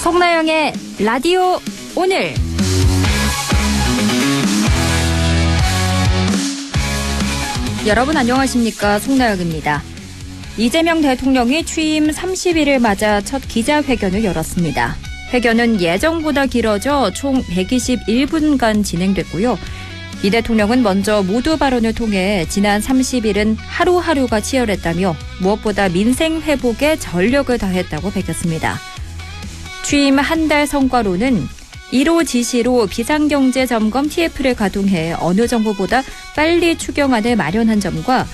송나영의 라디오 오늘. 여러분 안녕하십니까? 송나영입니다. 이재명 대통령이 취임 30일을 맞아 첫 기자회견을 열었습니다. 회견은 예정보다 길어져 총 121분간 진행됐고요. 이 대통령은 먼저 모두 발언을 통해 지난 30일은 하루하루가 치열했다며 무엇보다 민생 회복에 전력을 다했다고 밝혔습니다. 취임 한 달 성과로는 1호 지시로 비상경제점검 TF를 가동해 어느 정부보다 빨리 추경안을 마련한 점과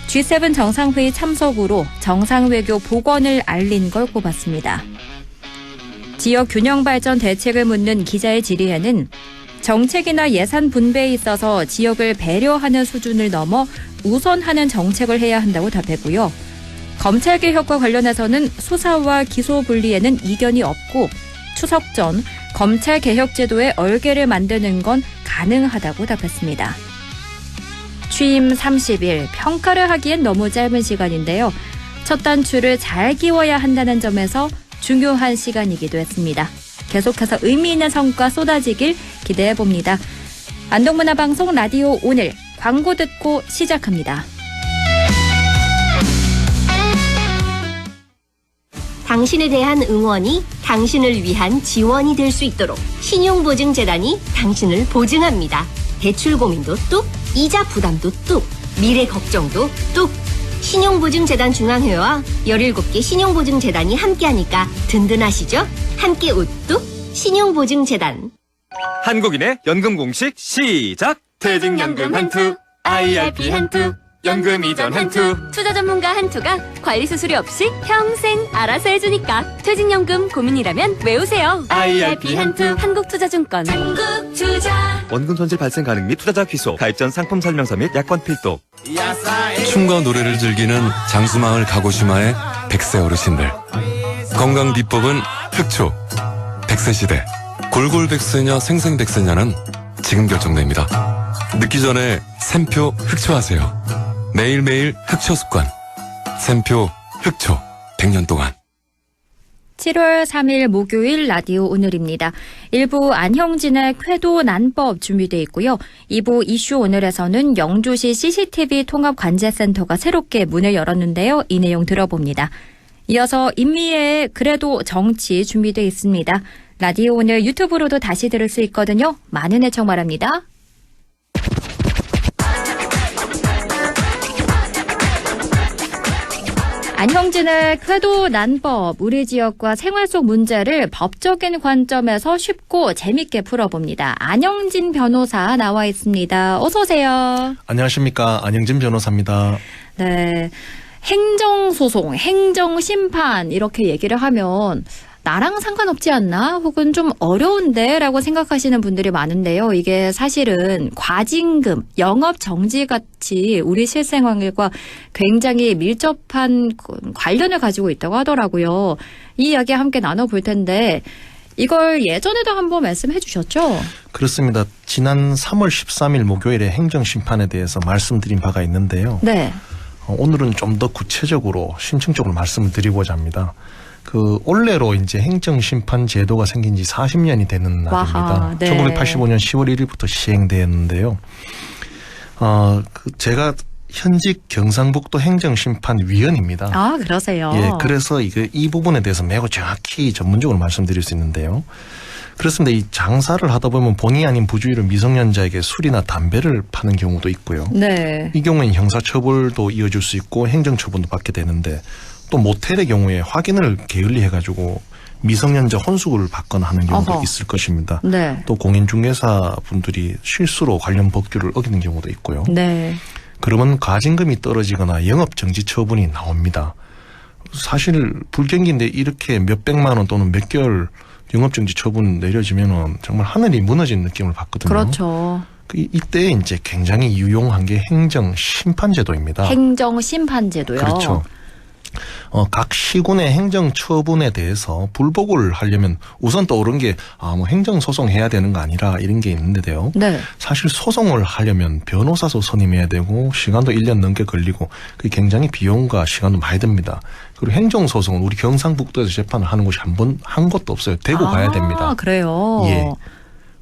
G7 정상회의 참석으로 정상외교 복원을 알린 걸 꼽았습니다. 지역 균형 발전 대책을 묻는 기자의 질의에는 정책이나 예산 분배에 있어서 지역을 배려하는 수준을 넘어 우선하는 정책을 해야 한다고 답했고요. 검찰개혁과 관련해서는 수사와 기소 분리에는 이견이 없고 추석 전 검찰개혁 제도에 얼개를 만드는 건 가능하다고 답했습니다. 취임 30일, 평가를 하기엔 너무 짧은 시간인데요. 첫 단추를 잘 끼워야 한다는 점에서 중요한 시간이기도 했습니다. 계속해서 의미 있는 성과 쏟아지길 기대해봅니다. 안동문화방송 라디오 오늘, 광고 듣고 시작합니다. 당신에 대한 응원이 당신을 위한 지원이 될 수 있도록 신용보증재단이 당신을 보증합니다. 대출 고민도 뚝, 이자 부담도 뚝, 미래 걱정도 뚝. 신용보증재단 중앙회와 17개 신용보증재단이 함께하니까 든든하시죠? 함께 우뚝 신용보증재단. 한국인의 연금 공식 시작! 퇴직연금 한투, IRP 한투, 연금 이전 한투. 투자 전문가 한투가 관리 수수료 없이 평생 알아서 해주니까 퇴직연금 고민이라면 외우세요. IRP 한투. 한국투자증권. 한국투자. 원금 손실 발생 가능 및 투자자 귀속, 가입 전 상품 설명서 및 약관 필독. 춤과 노래를 즐기는 장수마을 가고시마의 100세 어르신들. 건강 비법은 흑초. 100세 시대. 골골백세냐 생생백세냐는 지금 결정됩니다. 늦기 전에 샘표 흑초하세요. 매일매일 흑초 습관. 샘표 흑초. 100년 동안. 7월 3일 목요일 라디오 오늘입니다. 1부 안형진의 쾌도 난법 준비되어 있고요. 2부 이슈 오늘에서는 영주시 CCTV 통합관제센터가 새롭게 문을 열었는데요. 이 내용 들어봅니다. 이어서 임미애의 그래도 정치 준비되어 있습니다. 라디오 오늘 유튜브로도 다시 들을 수 있거든요. 많은 애청 바랍니다. 안형진의 쾌도 난법, 우리 지역과 생활 속 문제를 법적인 관점에서 쉽고 재밌게 풀어봅니다. 안형진 변호사 나와 있습니다. 어서 오세요. 안녕하십니까. 안형진 변호사입니다. 네, 행정소송, 행정심판 이렇게 얘기를 하면 나랑 상관없지 않나? 혹은 좀 어려운데? 라고 생각하시는 분들이 많은데요. 이게 사실은 과징금, 영업정지같이 우리 실생활과 굉장히 밀접한 관련을 가지고 있다고 하더라고요. 이 이야기 함께 나눠볼 텐데 이걸 예전에도 한번 말씀해 주셨죠? 그렇습니다. 지난 3월 13일 목요일에 행정심판에 대해서 말씀드린 바가 있는데요. 네. 오늘은 좀 더 구체적으로 심층적으로 말씀을 드리고자 합니다. 올해로 이제 행정심판 제도가 생긴 지 40년이 되는 날입니다. 와하, 네. 1985년 10월 1일부터 시행되었는데요. 제가 현직 경상북도 행정심판위원입니다. 아, 그러세요? 예, 그래서 이 부분에 대해서 매우 정확히 전문적으로 말씀드릴 수 있는데요. 그렇습니다. 이 장사를 하다 보면 본의 아닌 부주의로 미성년자에게 술이나 담배를 파는 경우도 있고요. 네. 이 경우에는 형사처벌도 이어질 수 있고 행정처분도 받게 되는데 또 모텔의 경우에 확인을 게을리해가지고 미성년자 혼숙을 받거나 하는 경우도 있을 것입니다. 네. 또 공인중개사 분들이 실수로 관련 법규를 어기는 경우도 있고요. 네. 그러면 과징금이 떨어지거나 영업정지 처분이 나옵니다. 사실 불경기인데 이렇게 몇백만 원 또는 몇 개월 영업정지 처분 내려지면은 정말 하늘이 무너진 느낌을 받거든요. 그렇죠. 이때 이제 굉장히 유용한 게 행정심판제도입니다. 행정심판제도요. 그렇죠. 각 시군의 행정 처분에 대해서 불복을 하려면 우선 떠오른 게 뭐 행정 소송해야 되는 거 아니라 이런 게 있는데요. 네. 사실 소송을 하려면 변호사도 선임해야 되고 시간도 1년 넘게 걸리고 그게 굉장히 비용과 시간도 많이 듭니다. 그리고 행정 소송은 우리 경상북도에서 재판을 하는 곳이 한 곳도 없어요. 대구 가야 됩니다. 그래요. 예.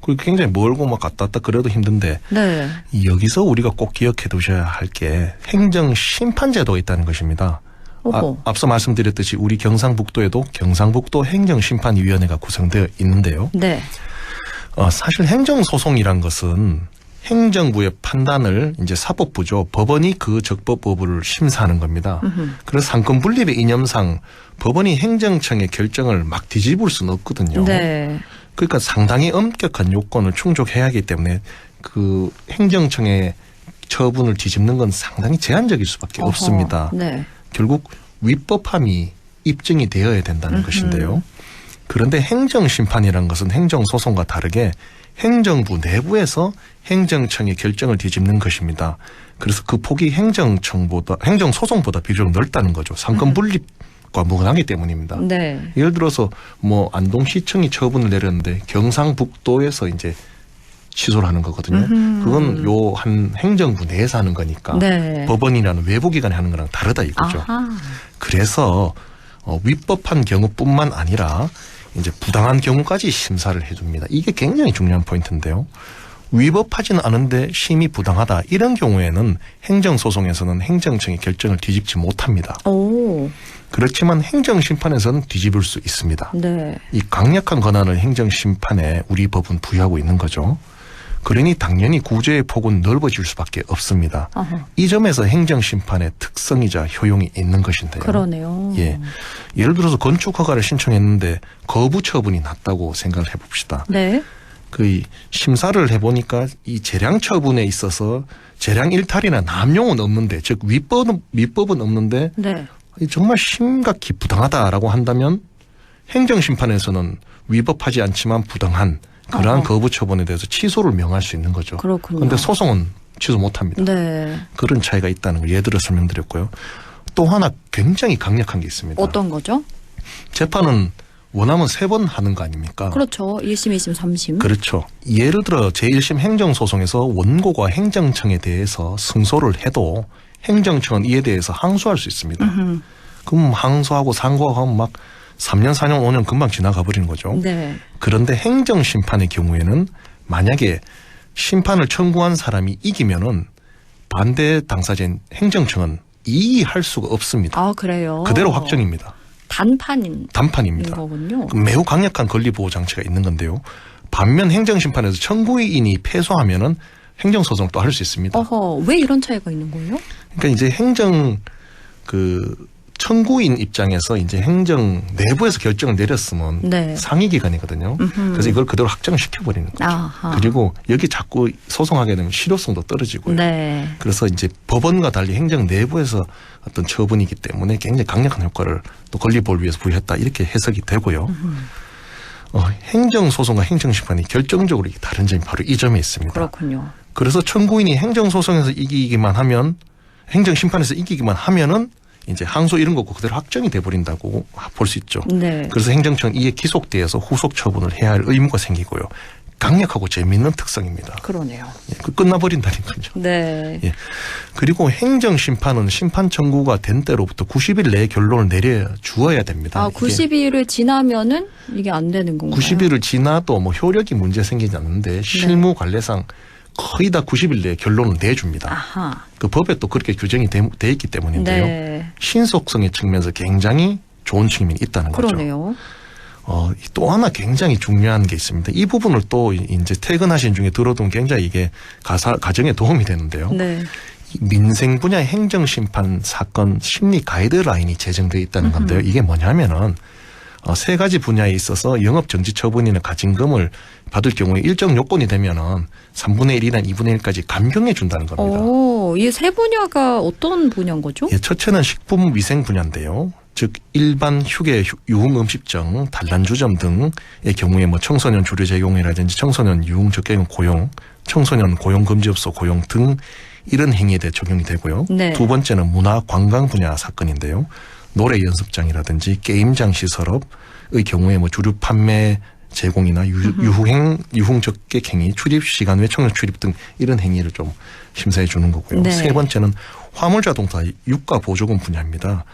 그리고 굉장히 멀고 막 갔다 왔다 그래도 힘든데 네. 여기서 우리가 꼭 기억해 두셔야 할 게 행정 심판제도가 있다는 것입니다. 오호. 앞서 말씀드렸듯이 우리 경상북도에도 경상북도 행정심판위원회가 구성되어 있는데요. 네. 사실 행정소송이란 것은 행정부의 판단을 이제 사법부죠. 법원이 그 적법부를 심사하는 겁니다. 그래서 상권 분립의 이념상 법원이 행정청의 결정을 막 뒤집을 수는 없거든요. 네. 그러니까 상당히 엄격한 요건을 충족해야 하기 때문에 그 행정청의 처분을 뒤집는 건 상당히 제한적일 수밖에 없습니다. 네. 결국 위법함이 입증이 되어야 된다는 것인데요. 그런데 행정심판이라는 것은 행정소송과 다르게 행정부 내부에서 행정청의 결정을 뒤집는 것입니다. 그래서 그 폭이 행정소송보다 비교적 넓다는 거죠. 상권 분립과 무관하기 때문입니다. 네. 예를 들어서 뭐 안동시청이 처분을 내렸는데 경상북도에서 이제 취소를 하는 거거든요. 그건 요 한 행정부 내에서 하는 거니까 네. 법원이라는 외부기관이 하는 거랑 다르다 이거죠. 아하. 그래서 위법한 경우뿐만 아니라 이제 부당한 경우까지 심사를 해줍니다. 이게 굉장히 중요한 포인트인데요. 위법하지는 않은데 심이 부당하다 이런 경우에는 행정소송에서는 행정청의 결정을 뒤집지 못합니다. 오. 그렇지만 행정심판에서는 뒤집을 수 있습니다. 네. 이 강력한 권한을 행정심판에 우리 법은 부여하고 있는 거죠. 그러니 당연히 구제의 폭은 넓어질 수밖에 없습니다. 아하. 이 점에서 행정심판의 특성이자 효용이 있는 것인데요. 그러네요. 예. 예를 들어서 건축허가를 신청했는데 거부 처분이 났다고 생각을 해봅시다. 네. 그 심사를 해보니까 이 재량 처분에 있어서 재량 일탈이나 남용은 없는데 즉 위법은 없는데 네. 정말 심각히 부당하다라고 한다면 행정심판에서는 위법하지 않지만 부당한 그러한 거부 처분에 대해서 취소를 명할 수 있는 거죠. 그렇군요. 그런데 소송은 취소 못합니다. 네. 그런 차이가 있다는 걸 예들어 설명드렸고요. 또 하나 굉장히 강력한 게 있습니다. 어떤 거죠? 재판은 원하면 3번 하는 거 아닙니까? 그렇죠. 1심, 2심, 3심. 그렇죠. 예를 들어 제1심 행정소송에서 원고가 행정청에 대해서 승소를 해도 행정청은 이에 대해서 항소할 수 있습니다. 그럼 항소하고 상고하고 하면 막 3년, 4년, 5년 금방 지나가 버리는 거죠. 네. 그런데 행정심판의 경우에는 만약에 심판을 청구한 사람이 이기면은 반대 당사자인 행정청은 이의할 수가 없습니다. 아, 그래요. 그대로 확정입니다. 단판입니다. 거군요. 매우 강력한 권리보호 장치가 있는 건데요. 반면 행정심판에서 청구인이 패소하면은 행정소송을 또 할 수 있습니다. 어허, 왜 이런 차이가 있는 거예요? 그러니까 이제 청구인 입장에서 이제 행정 내부에서 결정을 내렸으면 네. 상위기관이거든요. 그래서 이걸 그대로 확정시켜버리는 거죠. 아하. 그리고 여기 자꾸 소송하게 되면 실효성도 떨어지고요. 네. 그래서 이제 법원과 달리 행정 내부에서 어떤 처분이기 때문에 굉장히 강력한 효과를 또 권리보호를 위해서 부여했다 이렇게 해석이 되고요. 행정소송과 행정심판이 결정적으로 다른 점이 바로 이 점에 있습니다. 그렇군요. 그래서 청구인이 행정소송에서 이기기만 하면 행정심판에서 이기기만 하면은 이제 항소 이런 거 그대로 확정이 돼버린다고 볼 수 있죠. 네. 그래서 행정청은 이에 기속돼서 후속 처분을 해야 할 의무가 생기고요. 강력하고 재미있는 특성입니다. 그러네요. 그 끝나버린다는 거죠. 네. 예. 그리고 행정심판은 심판 청구가 된 때로부터 90일 내에 결론을 내려주어야 됩니다. 아, 90일을 지나면은 이게 안 되는 건가요? 90일을 지나도 뭐 효력이 문제 생기지 않는데 실무 관례상 거의 다 90일 내에 결론을 내줍니다. 아하. 그 법에 또 그렇게 규정이 돼 있기 때문인데요. 네. 신속성의 측면에서 굉장히 좋은 측면이 있다는 거죠. 그러네요. 또 하나 굉장히 중요한 게 있습니다. 이 부분을 또 이제 퇴근하신 중에 들어두면 굉장히 이게 가정에 도움이 되는데요. 네. 민생 분야 행정심판 사건 심리 가이드라인이 제정되어 있다는 건데요. 이게 뭐냐면은 3가지 분야에 있어서 영업정지 처분이나 가징금을 받을 경우에 일정 요건이 되면은 3분의 1이나 2분의 1까지 감경해 준다는 겁니다. 오, 이 세 분야가 어떤 분야인 거죠? 예, 첫째는 식품위생 분야인데요. 즉 일반 휴게 유흥음식점, 단란주점 등의 경우에 뭐 청소년 주류 제공이라든지 청소년 유흥 적객 고용, 청소년 고용금지업소 고용 등 이런 행위에 대해 적용이 되고요. 네. 두 번째는 문화 관광 분야 사건인데요. 노래 연습장이라든지 게임장 시설업의 경우에 뭐 주류 판매 제공이나 유흥적객 행위, 출입 시간 외 청력 출입 등 이런 행위를 좀 심사해 주는 거고요. 네. 세 번째는 화물자동차 유가 보조금 분야입니다.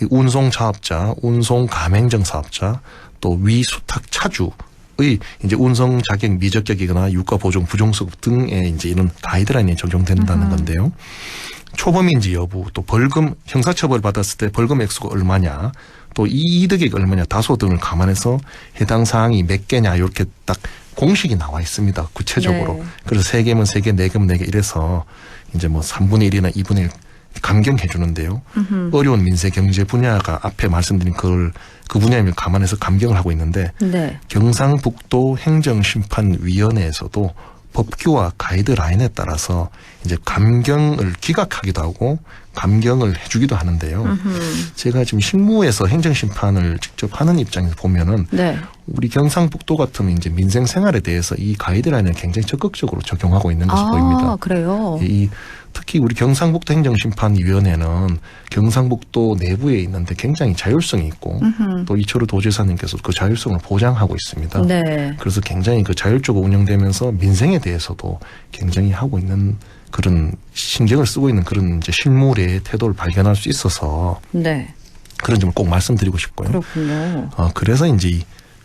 이 운송 사업자, 운송 가맹점 사업자, 또 위수탁 차주의 이제 운송 자격 미적격이거나 유가 보조금 부종수급 등의 이제 이런 가이드라인이 적용된다는 건데요. 초범인지 여부, 또 벌금 형사처벌 받았을 때 벌금 액수가 얼마냐, 또 이득액이 얼마냐, 다소 등을 감안해서 해당 사항이 몇 개냐 이렇게 딱 공식이 나와 있습니다. 구체적으로. 네. 그래서 3개면 3개, 4개면 4개 이래서 이제 뭐 3분의 1이나 2분의 1 감경해 주는데요. 어려운 민생 경제 분야가 앞에 말씀드린 그 분야를 감안해서 감경을 하고 있는데 네. 경상북도 행정심판위원회에서도 법규와 가이드라인에 따라서 이제 감경을 기각하기도 하고 감경을 해주기도 하는데요. 제가 지금 실무에서 행정심판을 직접 하는 입장에서 보면은 네. 우리 경상북도 같으면 이제 민생 생활에 대해서 이 가이드라인을 굉장히 적극적으로 적용하고 있는 것으로 보입니다. 그래요. 특히 우리 경상북도 행정심판위원회는 경상북도 내부에 있는데 굉장히 자율성이 있고 또 이철우 도지사님께서 그 자율성을 보장하고 있습니다. 네. 그래서 굉장히 그 자율적으로 운영되면서 민생에 대해서도 굉장히 하고 있는 그런 신경을 쓰고 있는 그런 이제 실무의 태도를 발견할 수 있어서 네. 그런 점을 꼭 말씀드리고 싶고요. 그렇군요. 그래서 이제 이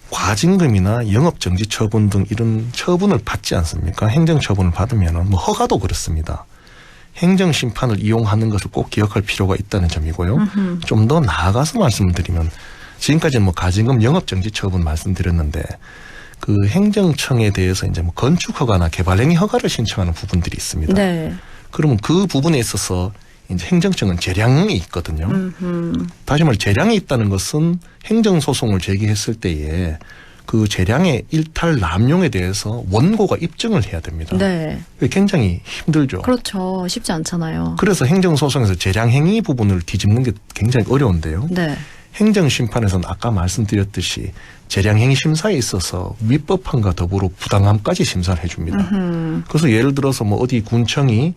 과징금이나 영업정지 처분 등 이런 처분을 받지 않습니까? 행정처분을 받으면은 뭐 허가도 그렇습니다. 행정심판을 이용하는 것을 꼭 기억할 필요가 있다는 점이고요. 좀 더 나아가서 말씀드리면 지금까지는 뭐 가징금 영업정지 처분 말씀드렸는데 그 행정청에 대해서 이제 뭐 건축허가나 개발행위 허가를 신청하는 부분들이 있습니다. 네. 그러면 그 부분에 있어서 이제 행정청은 재량이 있거든요. 다시 말해 재량이 있다는 것은 행정소송을 제기했을 때에 그 재량의 일탈 남용에 대해서 원고가 입증을 해야 됩니다. 네. 굉장히 힘들죠. 그렇죠. 쉽지 않잖아요. 그래서 행정소송에서 재량행위 부분을 뒤집는 게 굉장히 어려운데요. 네. 행정심판에서는 아까 말씀드렸듯이 재량행위 심사에 있어서 위법함과 더불어 부당함까지 심사를 해줍니다. 그래서 예를 들어서 뭐 어디 군청이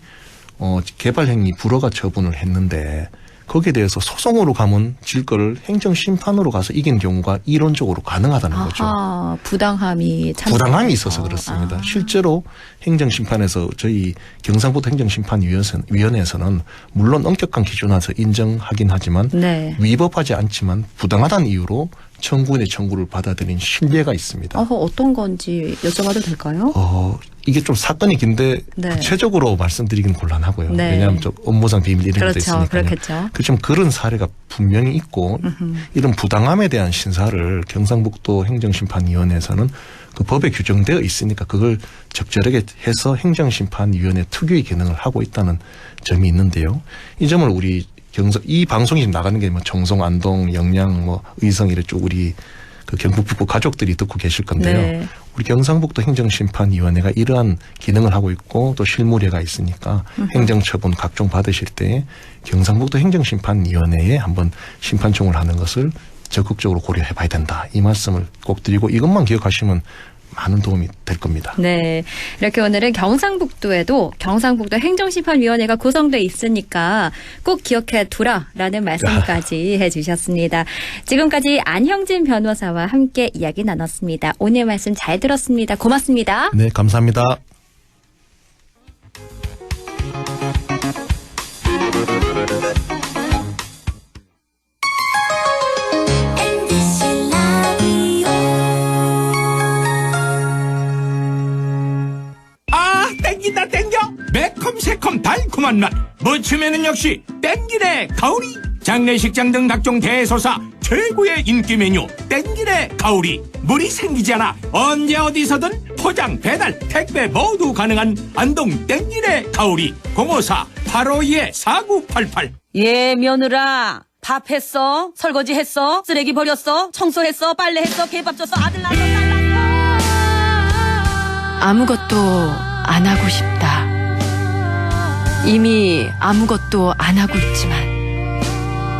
개발행위 불허가 처분을 했는데 거기에 대해서 소송으로 가면 질 거를 행정심판으로 가서 이긴 경우가 이론적으로 가능하다는 거죠. 부당함이 부당함이 있어서 그렇습니다. 실제로 행정심판에서 저희 경상북도 행정심판위원회에서는 물론 엄격한 기준에서 인정하긴 하지만 네. 위법하지 않지만 부당하다는 이유로 청구인의 청구를 받아들인 신뢰가 있습니다. 어떤 건지 여쭤봐도 될까요? 이게 좀 사건이 긴데 네. 구체적으로 말씀드리긴 곤란하고요. 네. 왜냐하면 좀 업무상 비밀 이런 것도 그렇죠. 있으니까요. 그렇겠죠. 그렇지만 그런 사례가 분명히 있고 이런 부당함에 대한 신사를 경상북도 행정심판위원회에서는 그 법에 규정되어 있으니까 그걸 적절하게 해서 행정심판위원회 특유의 기능을 하고 있다는 점이 있는데요. 이 점을 우리 이 방송이 지금 나가는 게 뭐 청송, 안동, 영양, 뭐 의성 이래 쭉 우리 그 경북 북부 가족들이 듣고 계실 건데요. 네. 우리 경상북도 행정심판위원회가 이러한 기능을 하고 있고 또 실무례가 있으니까 행정처분 각종 받으실 때 경상북도 행정심판위원회에 한번 심판청을 하는 것을 적극적으로 고려해 봐야 된다. 이 말씀을 꼭 드리고 이것만 기억하시면 많은 도움이 될 겁니다. 네. 이렇게 오늘은 경상북도에도 경상북도 행정심판위원회가 구성돼 있으니까 꼭 기억해 두라라는 말씀까지 해주셨습니다. 지금까지 안형진 변호사와 함께 이야기 나눴습니다. 오늘 말씀 잘 들었습니다. 고맙습니다. 네, 감사합니다. 땡긴다 땡겨 매콤새콤 달콤한 맛 무침에는 역시 땡기네 가오리 장례식장 등 각종 대소사 최고의 인기 메뉴 땡기네 가오리 물이 생기지 않아 언제 어디서든 포장 배달 택배 모두 가능한 안동 땡기네 가오리 054-852-4988 예, 며느라. 밥 했어? 설거지 했어? 쓰레기 버렸어? 청소했어? 빨래했어? 개밥 줬어? 아들 낳았어? 딸 낳았어? 아무것도 안 하고 싶다. 이미 아무것도 안 하고 있지만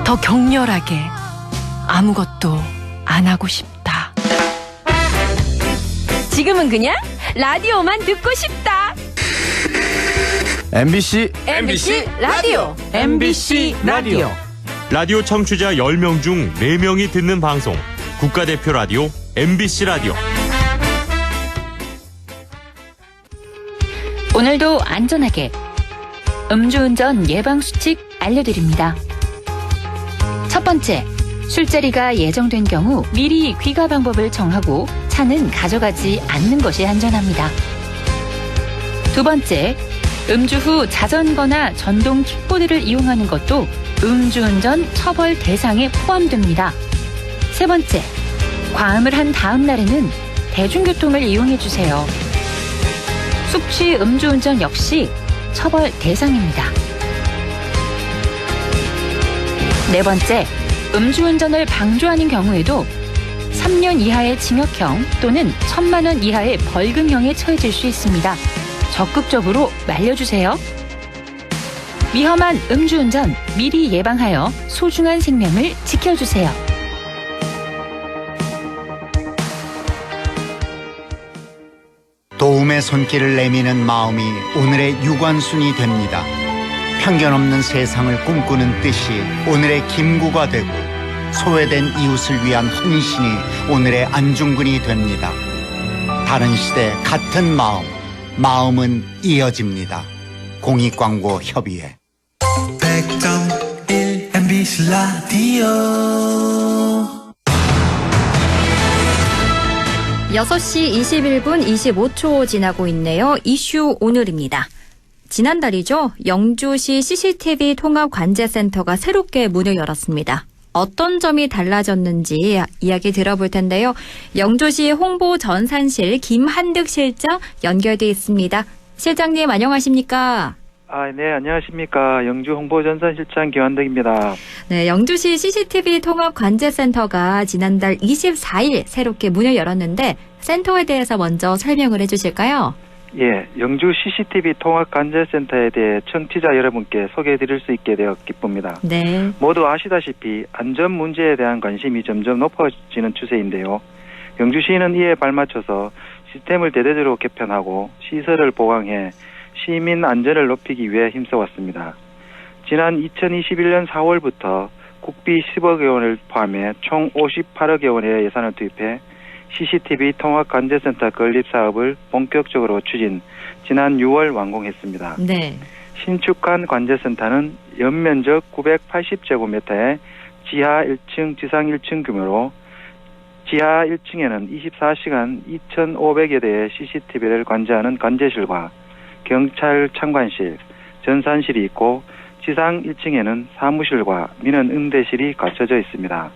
더 격렬하게 아무것도 안 하고 싶다. 지금은 그냥 라디오만 듣고 싶다. MBC MBC 라디오. MBC 라디오 라디오 청취자 10명 중 4명이 듣는 방송. 국가대표 라디오 MBC 라디오. 오늘도 안전하게 음주운전 예방수칙 알려드립니다. 첫 번째, 술자리가 예정된 경우 미리 귀가 방법을 정하고 차는 가져가지 않는 것이 안전합니다. 두 번째, 음주 후 자전거나 전동 킥보드를 이용하는 것도 음주운전 처벌 대상에 포함됩니다. 세 번째, 과음을 한 다음 날에는 대중교통을 이용해 주세요. 숙취 음주운전 역시 처벌 대상입니다. 네 번째, 음주운전을 방조하는 경우에도 3년 이하의 징역형 또는 1,000만 원 이하의 벌금형에 처해질 수 있습니다. 적극적으로 말려주세요. 위험한 음주운전 미리 예방하여 소중한 생명을 지켜주세요. 도움의 손길을 내미는 마음이 오늘의 유관순이 됩니다. 편견 없는 세상을 꿈꾸는 뜻이 오늘의 김구가 되고 소외된 이웃을 위한 헌신이 오늘의 안중근이 됩니다. 다른 시대 같은 마음, 마음은 이어집니다. 공익광고협의회 100.1 MBC 라디오 6시 21분 25초 지나고 있네요. 이슈 오늘입니다. 지난달이죠. 영주시 CCTV 통합관제센터가 새롭게 문을 열었습니다. 어떤 점이 달라졌는지 이야기 들어볼 텐데요. 영주시 홍보전산실 김한득 실장 연결돼 있습니다. 실장님 안녕하십니까? 네, 안녕하십니까. 영주 홍보전산실장 김한득입니다. 네, 영주시 CCTV 통합관제센터가 지난달 24일 새롭게 문을 열었는데 센터에 대해서 먼저 설명을 해주실까요? 예, 영주 CCTV 통합관제센터에 대해 청취자 여러분께 소개해드릴 수 있게 되어 기쁩니다. 네. 모두 아시다시피 안전 문제에 대한 관심이 점점 높아지는 추세인데요. 영주시는 이에 발맞춰서 시스템을 대대적으로 개편하고 시설을 보강해 시민 안전을 높이기 위해 힘써왔습니다. 지난 2021년 4월부터 국비 10억여 원을 포함해 총 58억여 원의 예산을 투입해 CCTV 통합관제센터 건립 사업을 본격적으로 추진, 지난 6월 완공했습니다. 네. 신축한 관제센터는 연면적 980제곱미터에 지하 1층, 지상 1층 규모로 지하 1층에는 24시간 2,500여 대의 CCTV를 관제하는 관제실과 경찰 참관실, 전산실이 있고 지상 1층에는 사무실과 민원 응대실이 갖춰져 있습니다.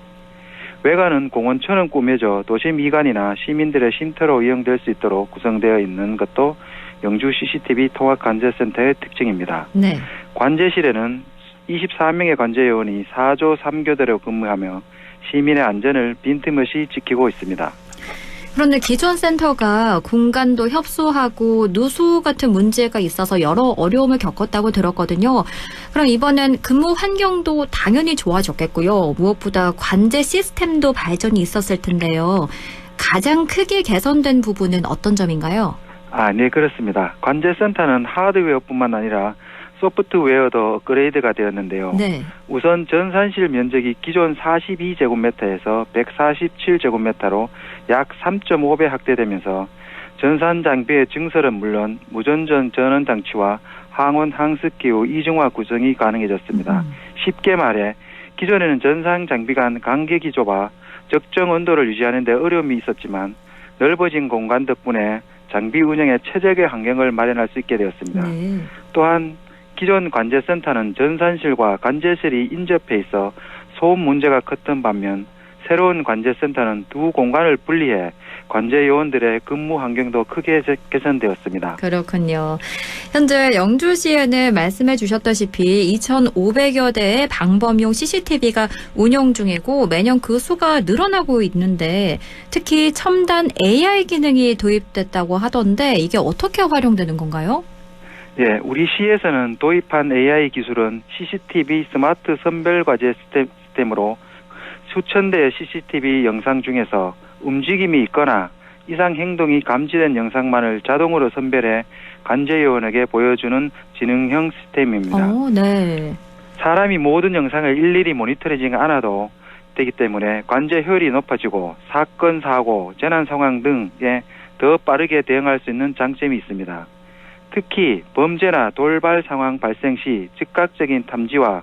외관은 공원처럼 꾸며져 도시 미관이나 시민들의 쉼터로 이용될 수 있도록 구성되어 있는 것도 영주 CCTV 통합관제센터의 특징입니다. 네. 관제실에는 24명의 관제요원이 4조 3교대로 근무하며 시민의 안전을 빈틈없이 지키고 있습니다. 그런데 기존 센터가 공간도 협소하고 누수 같은 문제가 있어서 여러 어려움을 겪었다고 들었거든요. 그럼 이번엔 근무 환경도 당연히 좋아졌겠고요. 무엇보다 관제 시스템도 발전이 있었을 텐데요. 가장 크게 개선된 부분은 어떤 점인가요? 네, 그렇습니다. 관제센터는 하드웨어뿐만 아니라 소프트웨어도 업그레이드가 되었는데요. 네. 우선 전산실 면적이 기존 42제곱미터에서 147제곱미터로 약 3.5배 확대되면서 전산 장비의 증설은 물론 무전전 전원 장치와 항온 항습기후 이중화 구성이 가능해졌습니다. 쉽게 말해 기존에는 전산 장비 간 간격이 좁아 적정 온도를 유지하는 데 어려움이 있었지만 넓어진 공간 덕분에 장비 운영에 최적의 환경을 마련할 수 있게 되었습니다. 네. 또한 기존 관제센터는 전산실과 관제실이 인접해 있어 소음 문제가 컸던 반면 새로운 관제센터는 두 공간을 분리해 관제 요원들의 근무 환경도 크게 개선되었습니다. 그렇군요. 현재 영주시에는 말씀해 주셨다시피 2,500여 대의 방범용 CCTV가 운영 중이고 매년 그 수가 늘어나고 있는데 특히 첨단 AI 기능이 도입됐다고 하던데 이게 어떻게 활용되는 건가요? 예, 우리 시에서는 도입한 AI 기술은 CCTV 스마트 선별과제 시스템으로 수천 대의 CCTV 영상 중에서 움직임이 있거나 이상 행동이 감지된 영상만을 자동으로 선별해 관제요원에게 보여주는 지능형 시스템입니다. 네. 사람이 모든 영상을 일일이 모니터링 않아도 되기 때문에 관제 효율이 높아지고 사건, 사고, 재난 상황 등에 더 빠르게 대응할 수 있는 장점이 있습니다. 특히 범죄나 돌발 상황 발생 시 즉각적인 탐지와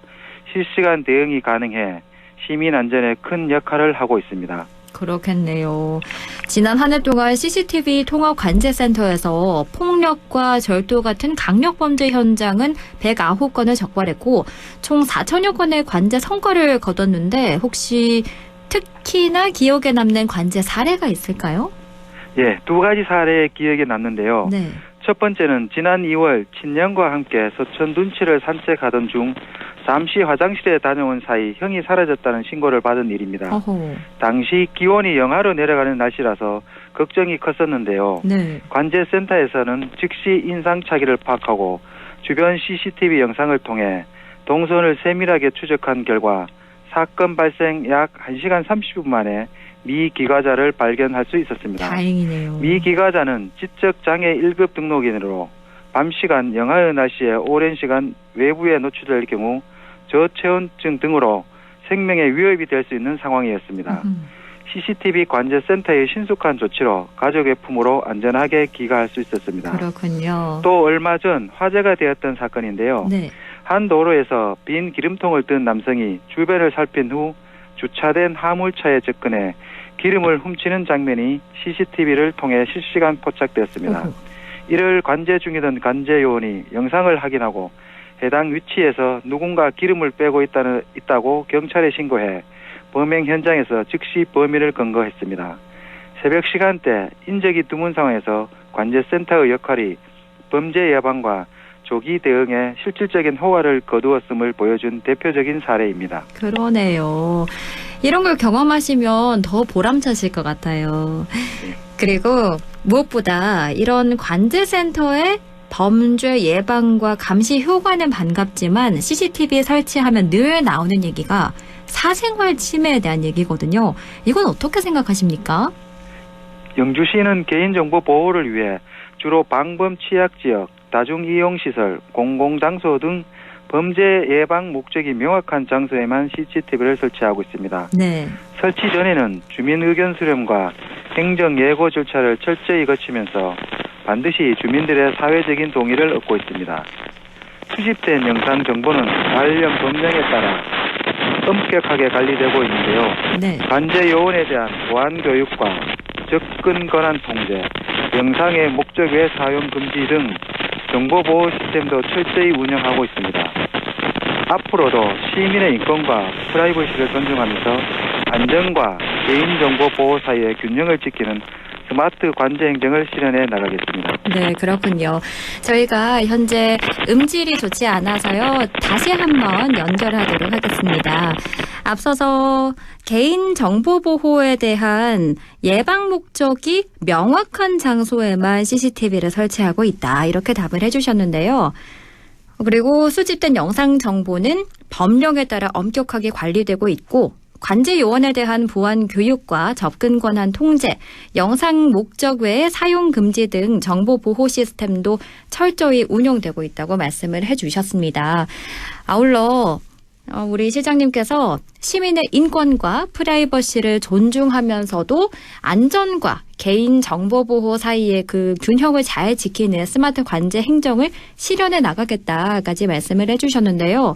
실시간 대응이 가능해 시민 안전에 큰 역할을 하고 있습니다. 그렇겠네요. 지난 한 해 동안 CCTV 통합관제센터에서 폭력과 절도 같은 강력범죄 현장은 109건을 적발했고 총 4천여 건의 관제 성과를 거뒀는데 혹시 특히나 기억에 남는 관제 사례가 있을까요? 예, 두 가지 사례 기억에 남는데요. 네. 첫 번째는 지난 2월 친년과 함께 서천 둔치를 산책하던 중 잠시 화장실에 다녀온 사이 형이 사라졌다는 신고를 받은 일입니다. 어허. 당시 기온이 영하로 내려가는 날씨라서 걱정이 컸었는데요. 네. 관제센터에서는 즉시 인상착의를 파악하고 주변 CCTV 영상을 통해 동선을 세밀하게 추적한 결과 사건 발생 약 1시간 30분 만에 미 기가자를 발견할 수 있었습니다. 다행이네요. 미 기가자는 지적장애 1급 등록인으로 밤 시간 영하의 날씨에 오랜 시간 외부에 노출될 경우 저체온증 등으로 생명에 위협이 될 수 있는 상황이었습니다. CCTV 관제센터의 신속한 조치로 가족의 품으로 안전하게 귀가할 수 있었습니다. 그렇군요. 또 얼마 전 화제가 되었던 사건인데요. 네. 한 도로에서 빈 기름통을 든 남성이 주변을 살핀 후 주차된 화물차에 접근해 기름을 훔치는 장면이 CCTV를 통해 실시간 포착되었습니다. 이를 관제 중이던 관제 요원이 영상을 확인하고 해당 위치에서 누군가 기름을 빼고 있다고 경찰에 신고해 범행 현장에서 즉시 범인을 검거했습니다. 새벽 시간대 인적이 드문 상황에서 관제센터의 역할이 범죄 예방과 조기 대응에 실질적인 효과를 거두었음을 보여준 대표적인 사례입니다. 그러네요. 이런 걸 경험하시면 더 보람차실 것 같아요. 그리고 무엇보다 이런 관제센터의 범죄 예방과 감시 효과는 반갑지만 CCTV 설치하면 늘 나오는 얘기가 사생활 침해에 대한 얘기거든요. 이건 어떻게 생각하십니까? 영주시는 개인정보 보호를 위해 주로 방범 취약지역, 다중이용시설, 공공장소 등 범죄 예방 목적이 명확한 장소에만 CCTV를 설치하고 있습니다. 네. 설치 전에는 주민 의견 수렴과 행정 예고 절차를 철저히 거치면서 반드시 주민들의 사회적인 동의를 얻고 있습니다. 수집된 영상 정보는 관련 법령에 따라 엄격하게 관리되고 있는데요. 네. 관제 요원에 대한 보안 교육과 접근 권한 통제, 영상의 목적 외 사용 금지 등 정보 보호 시스템도 철저히 운영하고 있습니다. 앞으로도 시민의 인권과 프라이버시를 존중하면서 안전과 개인정보 보호 사이의 균형을 지키는 스마트 관제 행정을 실현해 나가겠습니다. 네, 그렇군요. 저희가 현재 음질이 좋지 않아서요. 다시 한번 연결하도록 하겠습니다. 앞서서 개인정보 보호에 대한 예방 목적이 명확한 장소에만 CCTV를 설치하고 있다. 이렇게 답을 해주셨는데요. 그리고 수집된 영상 정보는 법령에 따라 엄격하게 관리되고 있고 관제 요원에 대한 보안 교육과 접근 권한 통제, 영상 목적 외의 사용 금지 등 정보 보호 시스템도 철저히 운용되고 있다고 말씀을 해주셨습니다. 아울러 우리 실장님께서 시민의 인권과 프라이버시를 존중하면서도 안전과 개인 정보 보호 사이의 그 균형을 잘 지키는 스마트 관제 행정을 실현해 나가겠다까지 말씀을 해주셨는데요.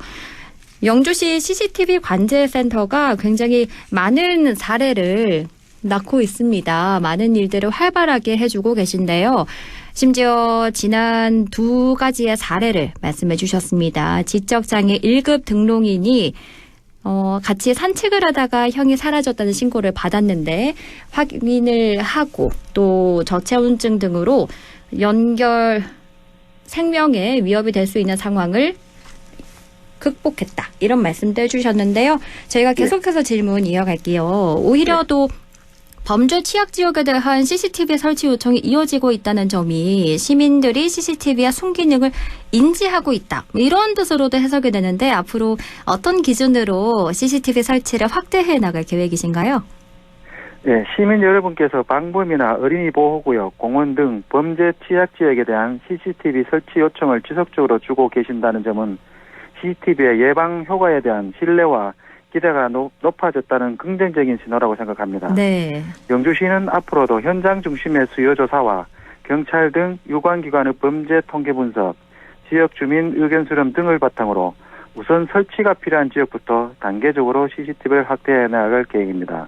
영주시 CCTV 관제센터가 굉장히 많은 사례를 낳고 있습니다. 많은 일들을 활발하게 해주고 계신데요. 심지어 지난 두 가지의 사례를 말씀해 주셨습니다. 지적장애 1급 등록인이 같이 산책을 하다가 형이 사라졌다는 신고를 받았는데 확인을 하고 또 저체온증 등으로 연결 생명에 위협이 될 수 있는 상황을 극복했다. 이런 말씀도 해주셨는데요. 저희가 계속해서 질문 이어갈게요. 오히려 또 범죄 취약 지역에 대한 CCTV 설치 요청이 이어지고 있다는 점이 시민들이 CCTV의 순기능을 인지하고 있다. 이런 뜻으로도 해석이 되는데 앞으로 어떤 기준으로 CCTV 설치를 확대해 나갈 계획이신가요? 네, 시민 여러분께서 방범이나 어린이 보호구역, 공원 등 범죄 취약 지역에 대한 CCTV 설치 요청을 지속적으로 주고 계신다는 점은 CCTV의 예방 효과에 대한 신뢰와 기대가 높아졌다는 긍정적인 신호라고 생각합니다. 네. 영주시는 앞으로도 현장 중심의 수요 조사와 경찰 등 유관기관의 범죄 통계 분석, 지역 주민 의견 수렴 등을 바탕으로 우선 설치가 필요한 지역부터 단계적으로 CCTV를 확대해 나갈 계획입니다.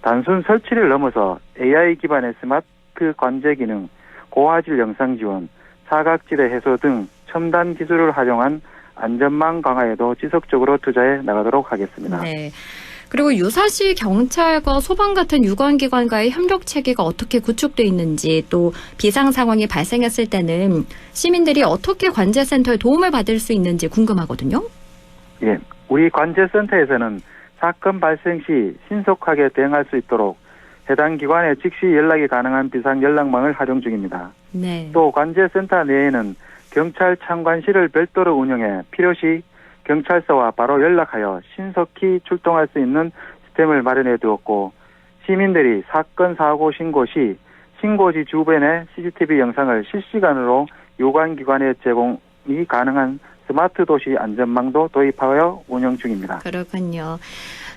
단순 설치를 넘어서 AI 기반의 스마트 관제 기능, 고화질 영상 지원, 사각지대 해소 등 첨단 기술을 활용한 안전망 강화에도 지속적으로 투자해 나가도록 하겠습니다. 네. 그리고 유사시 경찰과 소방 같은 유관기관과의 협력 체계가 어떻게 구축돼 있는지, 또 비상 상황이 발생했을 때는 시민들이 어떻게 관제센터의 도움을 받을 수 있는지 궁금하거든요. 예, 우리 관제센터에서는 사건 발생 시 신속하게 대응할 수 있도록 해당 기관에 즉시 연락이 가능한 비상 연락망을 활용 중입니다. 네. 또 관제센터 내에는 경찰 참관실을 별도로 운영해 필요시 경찰서와 바로 연락하여 신속히 출동할 수 있는 시스템을 마련해 두었고, 시민들이 사건 사고 신고 시 신고지 주변의 CCTV 영상을 실시간으로 유관기관에 제공이 가능한 스마트 도시 안전망도 도입하여 운영 중입니다. 그렇군요.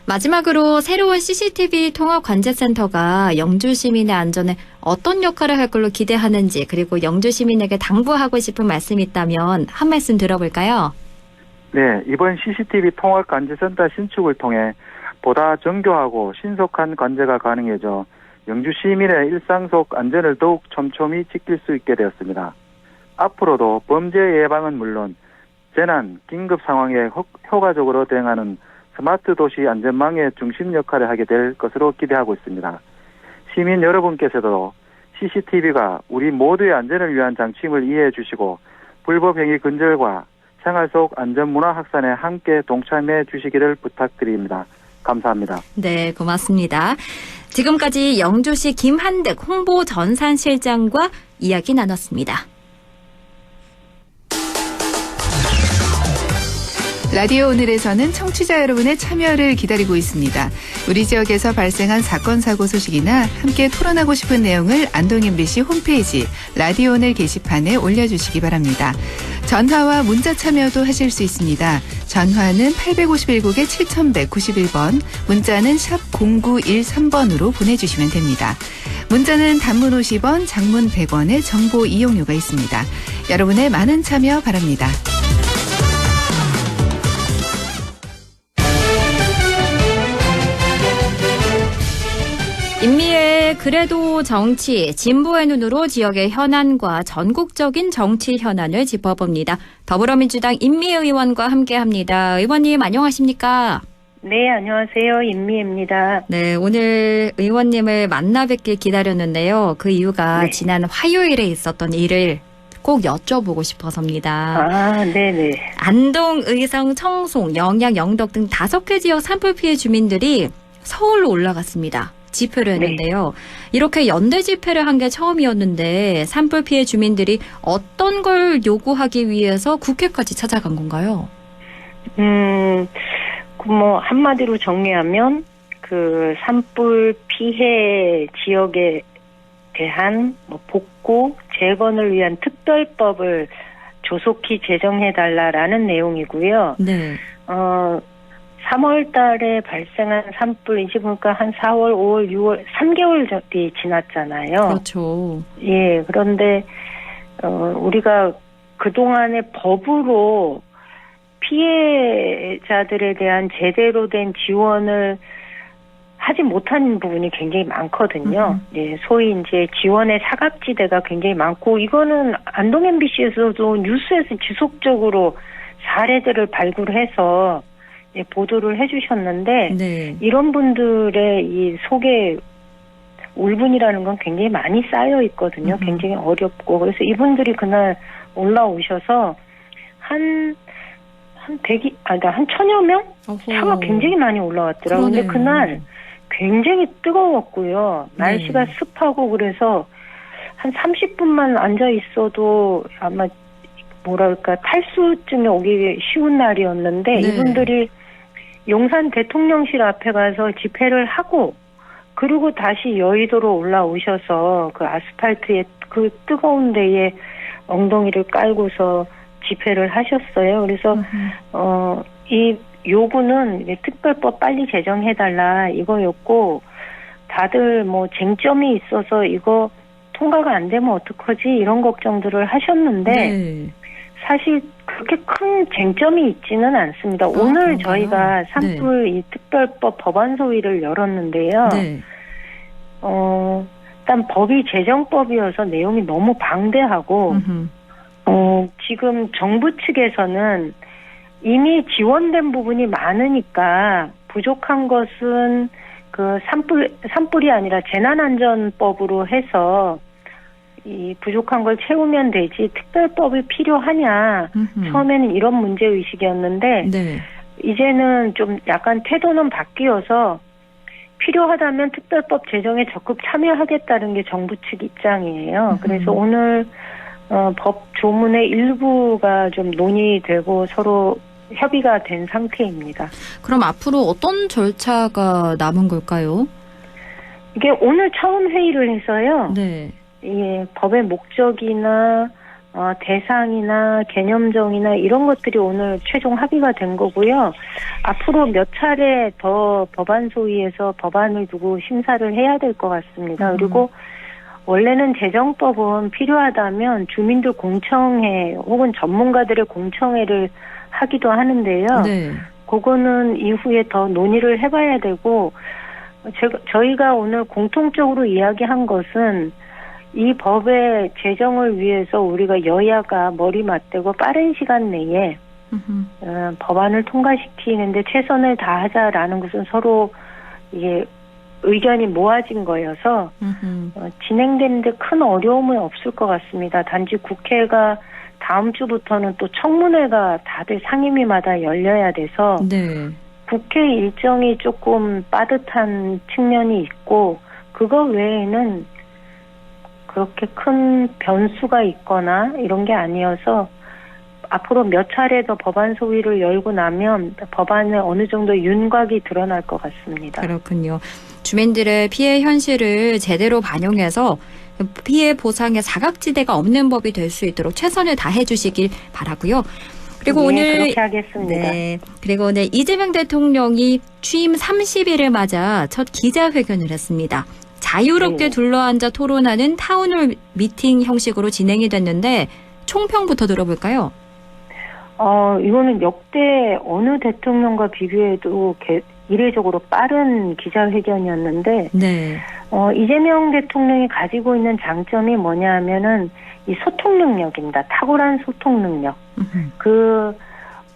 마지막으로 새로운 CCTV 통합 관제센터가 영주 시민의 안전에 어떤 역할을 할 걸로 기대하는지, 그리고 영주 시민에게 당부하고 싶은 말씀이 있다면 한 말씀 들어볼까요? 네, 이번 CCTV 통합 관제센터 신축을 통해 보다 정교하고 신속한 관제가 가능해져 영주 시민의 일상 속 안전을 더욱 촘촘히 지킬 수 있게 되었습니다. 앞으로도 범죄 예방은 물론 재난, 긴급 상황에 효과적으로 대응하는 스마트 도시 안전망의 중심 역할을 하게 될 것으로 기대하고 있습니다. 시민 여러분께서도 CCTV가 우리 모두의 안전을 위한 장치임을 이해해 주시고 불법 행위 근절과 생활 속 안전문화 확산에 함께 동참해 주시기를 부탁드립니다. 감사합니다. 네, 고맙습니다. 지금까지 영주시 김한득 홍보전산실장과 이야기 나눴습니다. 라디오 오늘에서는 청취자 여러분의 참여를 기다리고 있습니다. 우리 지역에서 발생한 사건 사고 소식이나 함께 토론하고 싶은 내용을 안동 MBC 홈페이지 라디오 오늘 게시판에 올려주시기 바랍니다. 전화와 문자 참여도 하실 수 있습니다. 전화는 851국에 7191번, 문자는 샵 0913번으로 보내주시면 됩니다. 문자는 단문 50원, 장문 100원의 정보 이용료가 있습니다. 여러분의 많은 참여 바랍니다. 임미의 그래도 정치, 진보의 눈으로 지역의 현안과 전국적인 정치 현안을 짚어봅니다. 더불어민주당 임미 의원과 함께합니다. 의원님 안녕하십니까? 네, 안녕하세요. 임미입니다. 네, 오늘 의원님을 만나 뵙길 기다렸는데요. 그 이유가 네. 지난 화요일에 있었던 일을 꼭 여쭤보고 싶어서입니다. 아, 네네. 안동, 의성, 청송, 영양, 영덕 등 5개 지역 산불 피해 주민들이 서울로 올라갔습니다. 집회를 했는데요. 이렇게 연대 집회를 한 게 처음이었는데 산불 피해 주민들이 어떤 걸 요구하기 위해서 국회까지 찾아간 건가요? 한마디로 정리하면 그 산불 피해 지역에 대한 복구, 재건을 위한 특별법을 조속히 제정해달라라는 내용이고요. 네. 3월 달에 발생한 산불이지 보니까 한 4월, 5월, 6월, 3개월이 지났잖아요. 그렇죠. 예, 그런데, 우리가 그동안의 법으로 피해자들에 대한 제대로 된 지원을 하지 못한 부분이 굉장히 많거든요. 예, 소위 이제 지원의 사각지대가 굉장히 많고, 이거는 안동 MBC에서도 뉴스에서 지속적으로 사례들을 발굴해서 예, 보도를 해주셨는데 네. 이런 분들의 이 속에 울분이라는 건 굉장히 많이 쌓여 있거든요. 굉장히 어렵고 그래서 이분들이 그날 올라오셔서 한 1000여 명? 차가 굉장히 많이 올라왔더라고요. 근데 그날 굉장히 뜨거웠고요. 날씨가 습하고 그래서 한 30분만 앉아 있어도 아마 탈수증이 오기 쉬운 날이었는데 이분들이 용산 대통령실 앞에 가서 집회를 하고 그리고 다시 여의도로 올라오셔서 그 아스팔트에 그 뜨거운 데에 엉덩이를 깔고서 집회를 하셨어요. 그래서 이 요구는 특별법 빨리 제정해달라 이거였고, 다들 뭐 쟁점이 있어서 이거 통과가 안 되면 어떡하지 이런 걱정들을 하셨는데 네. 사실 그렇게 큰 쟁점이 있지는 않습니다. 오늘 그런가요? 저희가 산불 이 특별법 법안 소위를 열었는데요. 네. 일단 법이 제정법이어서 내용이 너무 방대하고 지금 정부 측에서는 이미 지원된 부분이 많으니까 부족한 것은 그 산불이 아니라 재난안전법으로 해서 이 부족한 걸 채우면 되지 특별법이 필요하냐. 처음에는 이런 문제의식이었는데 네. 이제는 좀 약간 태도는 바뀌어서 필요하다면 특별법 제정에 적극 참여하겠다는 게 정부 측 입장이에요. 그래서 오늘 법 조문의 일부가 좀 논의되고 서로 협의가 된 상태입니다. 그럼 앞으로 어떤 절차가 남은 걸까요? 이게 오늘 처음 회의를 해서요. 네. 예, 법의 목적이나 대상이나 개념정의나 이런 것들이 오늘 최종 합의가 된 거고요. 앞으로 몇 차례 더 법안 소위에서 법안을 두고 심사를 해야 될 것 같습니다. 그리고 원래는 제정법은 필요하다면 주민들 공청회 혹은 전문가들의 공청회를 하기도 하는데요. 네. 그거는 이후에 더 논의를 해봐야 되고, 저희가 오늘 공통적으로 이야기한 것은 이 법의 제정을 위해서 우리가 여야가 머리 맞대고 빠른 시간 내에 법안을 통과시키는데 최선을 다하자라는 것은 서로 이게 의견이 모아진 거여서 진행되는데 큰 어려움은 없을 것 같습니다. 단지 국회가 다음 주부터는 또 청문회가 다들 상임위마다 열려야 돼서 네. 국회 일정이 조금 빠듯한 측면이 있고, 그거 외에는 그렇게 큰 변수가 있거나 이런 게 아니어서 앞으로 몇 차례 더 법안 소위를 열고 나면 법안에 어느 정도 윤곽이 드러날 것 같습니다. 그렇군요. 주민들의 피해 현실을 제대로 반영해서 피해 보상의 사각지대가 없는 법이 될 수 있도록 최선을 다해 주시길 바라고요. 그리고 네, 오늘 그렇게 하겠습니다. 네. 그리고 오늘 이재명 대통령이 취임 30일을 맞아 첫 기자회견을 했습니다. 자유롭게 둘러앉아 토론하는 타운홀 미팅 형식으로 진행이 됐는데 총평부터 들어볼까요? 이거는 역대 어느 대통령과 비교해도 이례적으로 빠른 기자회견이었는데, 네. 이재명 대통령이 가지고 있는 장점이 뭐냐 하면은 이 소통 능력입니다. 탁월한 소통 능력.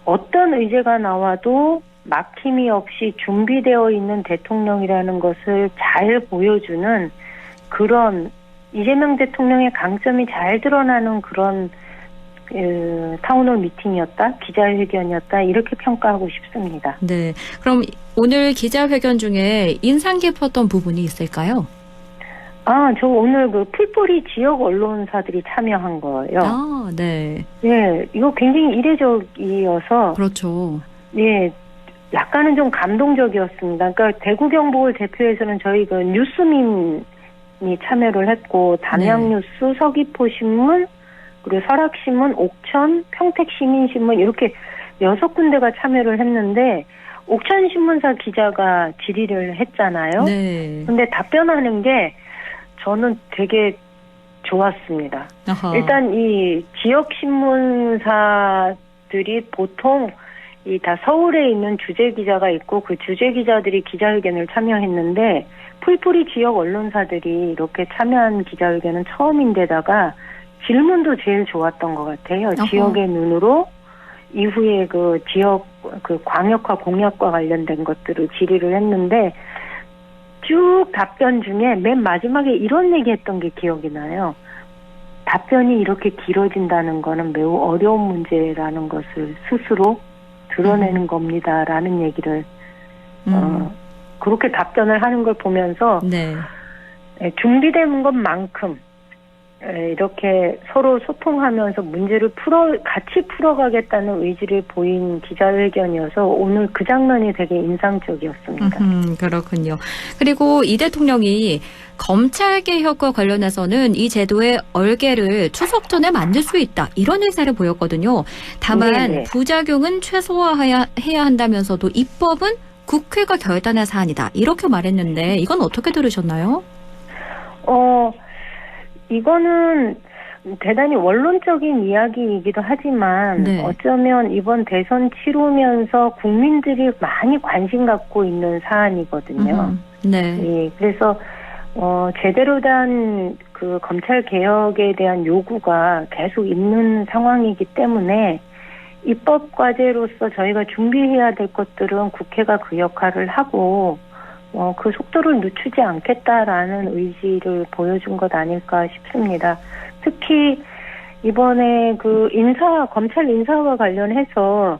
어떤 의제가 나와도 막힘이 없이 준비되어 있는 대통령이라는 것을 잘 보여주는 그런 이재명 대통령의 강점이 잘 드러나는 그런 타운홀 미팅이었다, 기자회견이었다, 이렇게 평가하고 싶습니다. 네. 그럼 오늘 기자회견 중에 인상 깊었던 부분이 있을까요? 저 오늘 그 풀뿌리 지역 언론사들이 참여한 거예요. 네. 예, 이거 굉장히 이례적이어서. 그렇죠. 예, 약간은 좀 감동적이었습니다. 그러니까 대구 경북을 대표해서는 저희 그 뉴스민이 참여를 했고, 담양뉴스, 서귀포신문, 그리고 설악신문, 옥천, 평택시민신문 이렇게 6군데가 참여를 했는데, 옥천신문사 기자가 질의를 했잖아요. 네. 근데 답변하는 게 저는 되게 좋았습니다. 아하. 일단 이 지역 신문사들이 보통 이 다 서울에 있는 주재 기자가 있고 그 주재 기자들이 기자회견을 참여했는데 풀뿌리 지역 언론사들이 이렇게 참여한 기자회견은 처음인데다가 질문도 제일 좋았던 것 같아요. 어허. 지역의 눈으로 이후에 그 지역 그 광역화 공약과 관련된 것들을 질의를 했는데 쭉 답변 중에 맨 마지막에 이런 얘기했던 게 기억이 나요. 답변이 이렇게 길어진다는 거는 매우 어려운 문제라는 것을 스스로 드러내는 겁니다라는 얘기를 그렇게 답변을 하는 걸 보면서 네. 준비된 것만큼 이렇게 서로 소통하면서 문제를 같이 풀어가겠다는 의지를 보인 기자회견이어서 오늘 그 장면이 되게 인상적이었습니다. 그렇군요. 그리고 이 대통령이 검찰 개혁과 관련해서는 이 제도의 얼개를 추석 전에 만들 수 있다. 이런 의사를 보였거든요. 다만 네네. 부작용은 최소화해야 한다면서도 입법은 국회가 결단할 사안이다. 이렇게 말했는데 이건 어떻게 들으셨나요? 이거는 대단히 원론적인 이야기이기도 하지만 네. 어쩌면 이번 대선 치르면서 국민들이 많이 관심 갖고 있는 사안이거든요. 네. 예, 그래서 제대로 된 그 검찰 개혁에 대한 요구가 계속 있는 상황이기 때문에 입법 과제로서 저희가 준비해야 될 것들은 국회가 그 역할을 하고 그 속도를 늦추지 않겠다라는 의지를 보여준 것 아닐까 싶습니다. 특히 이번에 그 검찰 인사와 관련해서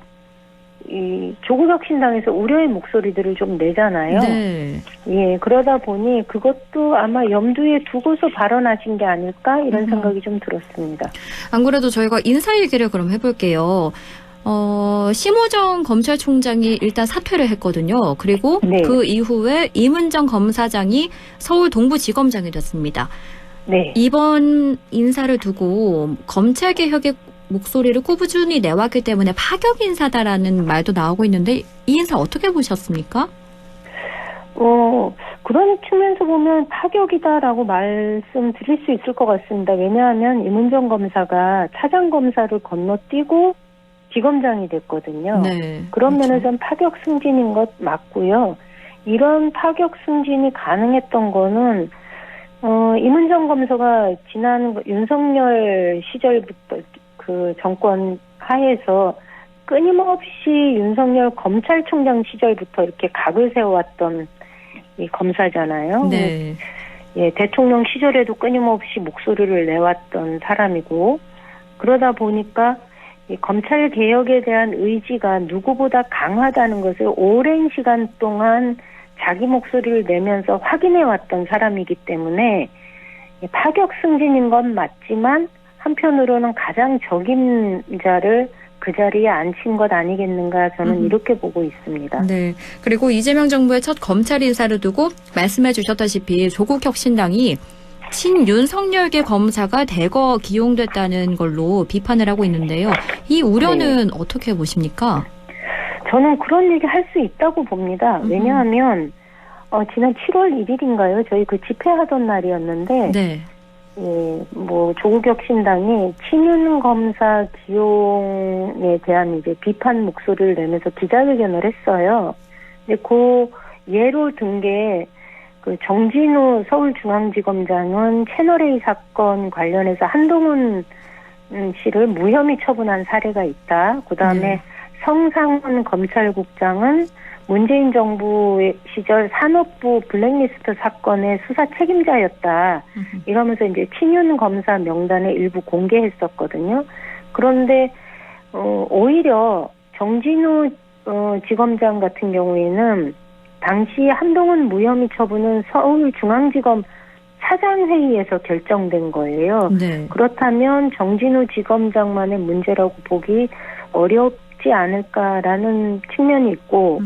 이 조국혁신당에서 우려의 목소리들을 좀 내잖아요. 네. 예, 그러다 보니 그것도 아마 염두에 두고서 발언하신 게 아닐까 이런 생각이 좀 들었습니다. 안 그래도 저희가 인사 얘기를 그럼 해볼게요. 심우정 검찰총장이 일단 사퇴를 했거든요. 그리고 네. 그 이후에 이문정 검사장이 서울 동부지검장이 됐습니다. 네. 이번 인사를 두고 검찰 개혁의 목소리를 꾸준히 내왔기 때문에 파격 인사다라는 말도 나오고 있는데 이 인사 어떻게 보셨습니까? 그런 측면에서 보면 파격이다라고 말씀드릴 수 있을 것 같습니다. 왜냐하면 이문정 검사가 차장 검사를 건너뛰고 지검장이 됐거든요. 네, 그런 그렇죠. 면에서는 파격 승진인 것 맞고요. 이런 파격 승진이 가능했던 거는 이문정 검사가 지난 윤석열 시절부터 그 정권 하에서 끊임없이 윤석열 검찰총장 시절부터 이렇게 각을 세워왔던 이 검사잖아요. 네. 예, 대통령 시절에도 끊임없이 목소리를 내왔던 사람이고 그러다 보니까 이 검찰 개혁에 대한 의지가 누구보다 강하다는 것을 오랜 시간 동안 자기 목소리를 내면서 확인해왔던 사람이기 때문에 파격 승진인 건 맞지만 한편으로는 가장 적임자를 그 자리에 앉힌 것 아니겠는가 저는 이렇게 보고 있습니다. 네. 그리고 이재명 정부의 첫 검찰 인사를 두고 말씀해 주셨다시피 조국혁신당이 친윤석열계 검사가 대거 기용됐다는 걸로 비판을 하고 있는데요. 이 우려는 어떻게 보십니까? 저는 그런 얘기 할 수 있다고 봅니다. 왜냐하면 지난 7월 1일인가요? 저희 그 집회하던 날이었는데 네. 예, 조국혁신당이 친윤 검사 기용에 대한 이제 비판 목소리를 내면서 기자회견을 했어요. 근데 그 예로 든 게 그 정진우 서울중앙지검장은 채널A 사건 관련해서 한동훈 씨를 무혐의 처분한 사례가 있다. 그다음에 성상훈 검찰국장은 문재인 정부 시절 산업부 블랙리스트 사건의 수사 책임자였다. 이러면서 이제 친윤 검사 명단을 일부 공개했었거든요. 그런데 오히려 정진우 지검장 같은 경우에는 당시 한동훈 무혐의 처분은 서울중앙지검 사장회의에서 결정된 거예요. 네. 그렇다면 정진우 지검장만의 문제라고 보기 어렵지 않을까라는 측면이 있고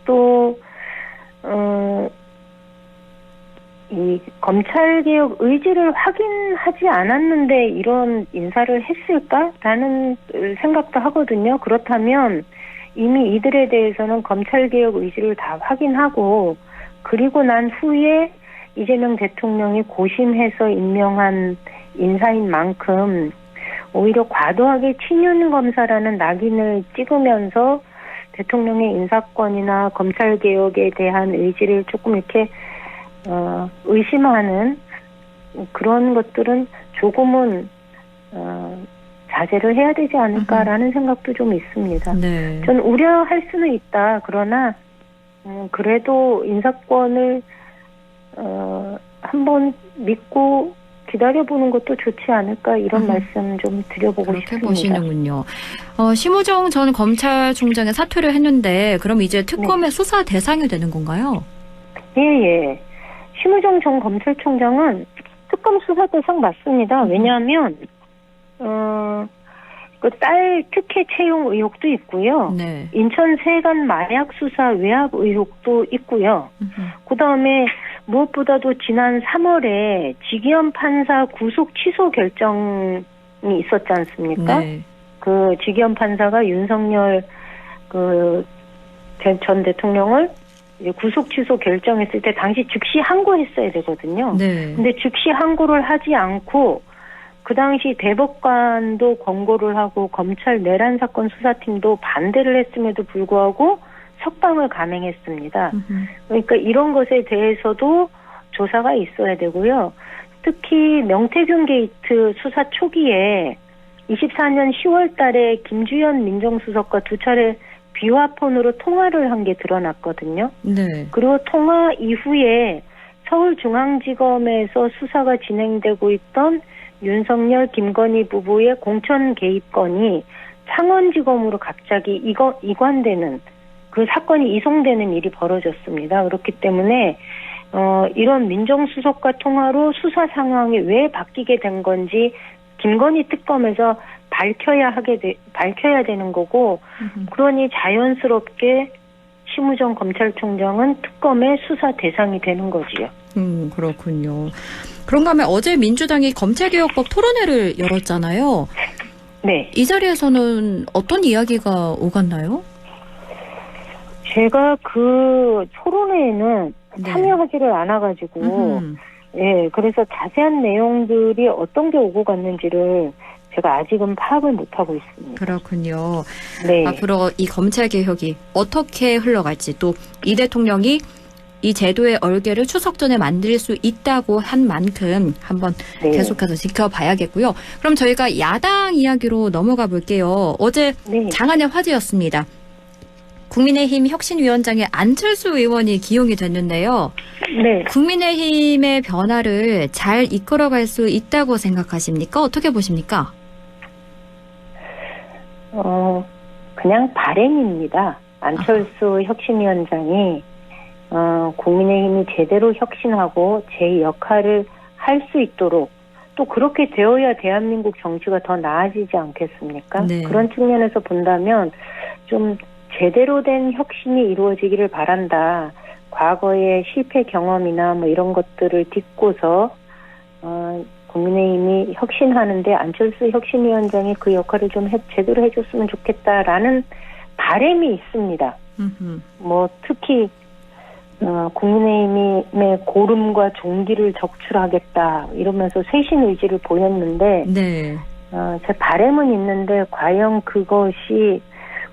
또 이 검찰개혁 의지를 확인하지 않았는데 이런 인사를 했을까라는 생각도 하거든요. 그렇다면 이미 이들에 대해서는 검찰개혁 의지를 다 확인하고 그리고 난 후에 이재명 대통령이 고심해서 임명한 인사인 만큼 오히려 과도하게 친윤 검사라는 낙인을 찍으면서 대통령의 인사권이나 검찰개혁에 대한 의지를 조금 이렇게 의심하는 그런 것들은 조금은 자제를 해야 되지 않을까라는 생각도 좀 있습니다. 네. 전 우려할 수는 있다. 그러나 그래도 인사권을 한번 믿고 기다려보는 것도 좋지 않을까 이런 말씀 좀 드려보고 그렇게 싶습니다. 보시는군요. 심우정 전 검찰총장의 사퇴를 했는데 그럼 이제 특검의 수사 대상이 되는 건가요? 예. 심우정 전 검찰총장은 특검 수사 대상 맞습니다. 왜냐하면 그 딸 특혜 채용 의혹도 있고요. 네. 인천 세관 마약 수사 외압 의혹도 있고요. 그 다음에 무엇보다도 지난 3월에 직위원 판사 구속 취소 결정이 있었지 않습니까? 네. 그 직위원 판사가 윤석열 전 대통령을 구속 취소 결정했을 때 당시 즉시 항고했어야 되거든요. 네. 근데 즉시 항고를 하지 않고 그 당시 대법관도 권고를 하고 검찰 내란 사건 수사팀도 반대를 했음에도 불구하고 석방을 감행했습니다. 그러니까 이런 것에 대해서도 조사가 있어야 되고요. 특히 명태균 게이트 수사 초기에 24년 10월 달에 김주현 민정수석과 두 차례 비화폰으로 통화를 한 게 드러났거든요. 네. 그리고 통화 이후에 서울중앙지검에서 수사가 진행되고 있던 윤석열, 김건희 부부의 공천 개입건이 창원지검으로 갑자기 이관되는 그 사건이 이송되는 일이 벌어졌습니다. 그렇기 때문에 이런 민정수석과 통화로 수사 상황이 왜 바뀌게 된 건지 김건희 특검에서 밝혀야 되는 거고, 그러니 자연스럽게 심우정 검찰총장은 특검의 수사 대상이 되는 거지요. 그렇군요. 그런가 하면 어제 민주당이 검찰개혁법 토론회를 열었잖아요. 네. 이 자리에서는 어떤 이야기가 오갔나요? 제가 그 토론회에는 참여하지를 않아가지고, 예, 그래서 자세한 내용들이 어떤 게 오고 갔는지를 제가 아직은 파악을 못하고 있습니다. 그렇군요. 네. 앞으로 이 검찰개혁이 어떻게 흘러갈지, 또 이 대통령이 이 제도의 얼개를 추석 전에 만들 수 있다고 한 만큼 한번 계속해서 지켜봐야겠고요. 그럼 저희가 야당 이야기로 넘어가 볼게요. 어제 장안의 화제였습니다. 국민의힘 혁신위원장에 안철수 의원이 기용이 됐는데요. 네. 국민의힘의 변화를 잘 이끌어갈 수 있다고 생각하십니까? 어떻게 보십니까? 그냥 바람입니다. 안철수 혁신위원장이 국민의힘이 제대로 혁신하고 제 역할을 할 수 있도록, 또 그렇게 되어야 대한민국 정치가 더 나아지지 않겠습니까? 네. 그런 측면에서 본다면 좀 제대로 된 혁신이 이루어지기를 바란다. 과거의 실패 경험이나 뭐 이런 것들을 딛고서 국민의힘이 혁신하는데 안철수 혁신위원장이 그 역할을 좀 제대로 해줬으면 좋겠다라는 바람이 있습니다. 뭐 특히 국민의힘의 고름과 종기를 적출하겠다 이러면서 쇄신 의지를 보였는데, 제 바람은 있는데 과연 그것이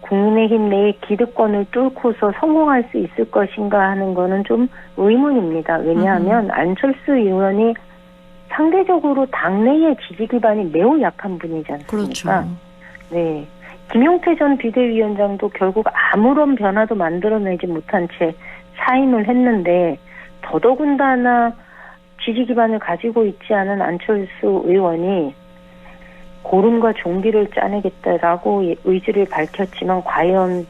국민의힘 내의 기득권을 뚫고서 성공할 수 있을 것인가 하는 거는 좀 의문입니다. 왜냐하면 안철수 의원이 상대적으로 당내의 지지 기반이 매우 약한 분이지 않습니까? 그렇죠. 네. 김용태 전 비대위원장도 결국 아무런 변화도 만들어내지 못한 채 사임을 했는데, 더더군다나 지지 기반을 가지고 있지 않은 안철수 의원이 고름과 종기를 짜내겠다라고 의지를 밝혔지만 과연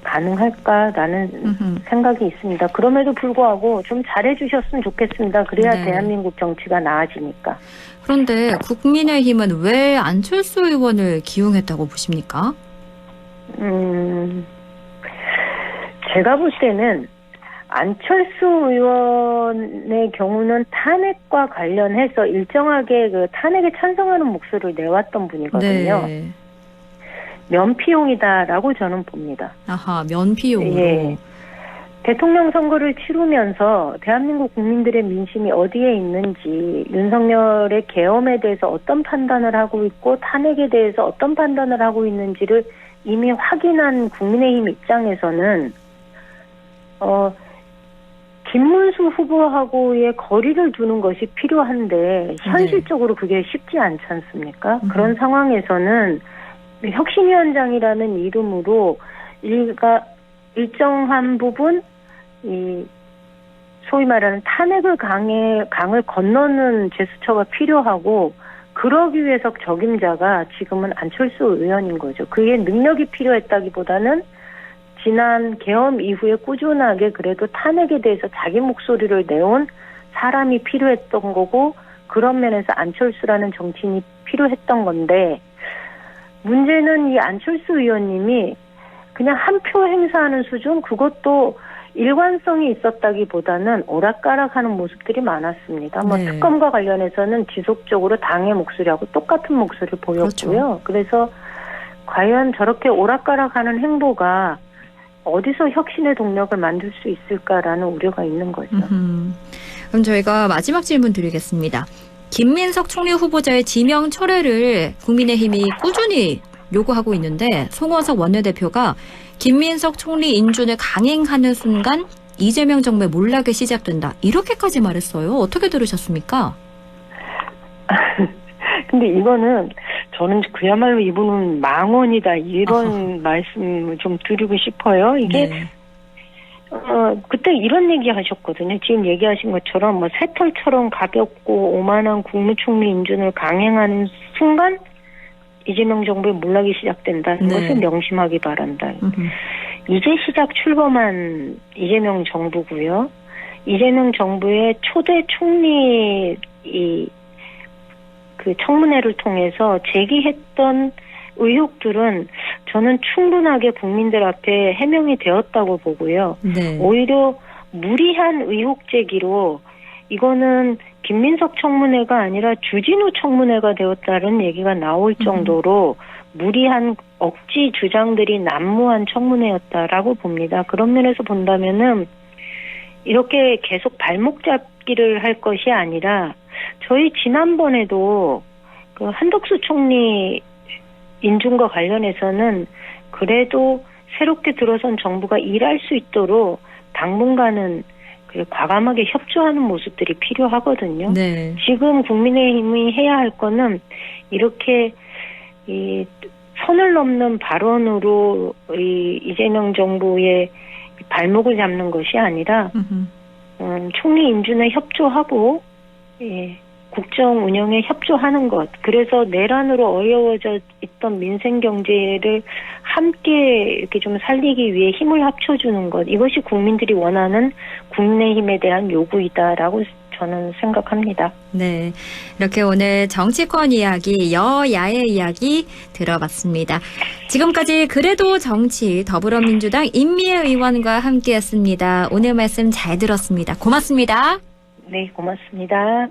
가능할까라는 생각이 있습니다. 그럼에도 불구하고 좀 잘해주셨으면 좋겠습니다. 그래야 대한민국 정치가 나아지니까. 그런데 국민의힘은 왜 안철수 의원을 기용했다고 보십니까? 제가 볼 때는 안철수 의원의 경우는 탄핵과 관련해서 일정하게 그 탄핵에 찬성하는 목소리를 내왔던 분이거든요. 네. 면피용이다라고 저는 봅니다. 아하, 면피용으로. 예. 대통령 선거를 치르면서 대한민국 국민들의 민심이 어디에 있는지, 윤석열의 계엄에 대해서 어떤 판단을 하고 있고 탄핵에 대해서 어떤 판단을 하고 있는지를 이미 확인한 국민의힘 입장에서는 김문수 후보하고의 거리를 두는 것이 필요한데 현실적으로 그게 쉽지 않지 않습니까? 그런 상황에서는 혁신위원장이라는 이름으로 일정한 부분 이 소위 말하는 탄핵을 강을 건너는 제스처가 필요하고, 그러기 위해서 적임자가 지금은 안철수 의원인 거죠. 그의 능력이 필요했다기보다는 지난 계엄 이후에 꾸준하게 그래도 탄핵에 대해서 자기 목소리를 내온 사람이 필요했던 거고 그런 면에서 안철수라는 정치인이 필요했던 건데 문제는 이 안철수 의원님이 그냥 한 표 행사하는 수준 그것도 일관성이 있었다기보다는 오락가락하는 모습들이 많았습니다. 뭐 네. 특검과 관련해서는 지속적으로 당의 목소리하고 똑같은 목소리를 보였고요. 그래서 과연 저렇게 오락가락하는 행보가 어디서 혁신의 동력을 만들 수 있을까라는 우려가 있는 거죠. 그럼 저희가 마지막 질문 드리겠습니다. 김민석 총리 후보자의 지명 철회를 국민의힘이 꾸준히 요구하고 있는데 송원석 원내대표가 김민석 총리 인준을 강행하는 순간 이재명 정부의 몰락이 시작된다. 이렇게까지 말했어요. 어떻게 들으셨습니까? 근데 이거는 저는 그야말로 이분은 망언이다 이런 말씀을 좀 드리고 싶어요. 이게 네. 그때 이런 얘기 하셨거든요. 지금 얘기하신 것처럼 뭐 새털처럼 가볍고 오만한 국무총리 인준을 강행하는 순간 이재명 정부의 몰락이 시작된다는 네. 것을 명심하기 바란다. 이제 시작 출범한 이재명 정부고요. 이재명 정부의 초대 총리 그 청문회를 통해서 제기했던 의혹들은 저는 충분하게 국민들 앞에 해명이 되었다고 보고요. 네. 오히려 무리한 의혹 제기로 이거는 김민석 청문회가 아니라 주진우 청문회가 되었다는 얘기가 나올 정도로 무리한 억지 주장들이 난무한 청문회였다라고 봅니다. 그런 면에서 본다면은 이렇게 계속 발목 잡기를 할 것이 아니라 저희 지난번에도 그 한덕수 총리 인준과 관련해서는 그래도 새롭게 들어선 정부가 일할 수 있도록 당분간은 과감하게 협조하는 모습들이 필요하거든요. 네. 지금 국민의힘이 해야 할 거는 이렇게 이 선을 넘는 발언으로 이재명 정부의 발목을 잡는 것이 아니라 총리 인준에 협조하고 국정 운영에 협조하는 것. 그래서 내란으로 어려워져 있던 민생 경제를 함께 이렇게 좀 살리기 위해 힘을 합쳐주는 것. 이것이 국민들이 원하는 국민의힘에 대한 요구이다라고 저는 생각합니다. 네. 이렇게 오늘 정치권 이야기, 여야의 이야기 들어봤습니다. 지금까지 그래도 정치 더불어민주당 임미애 의원과 함께했습니다. 오늘 말씀 잘 들었습니다. 고맙습니다. 네, 고맙습니다.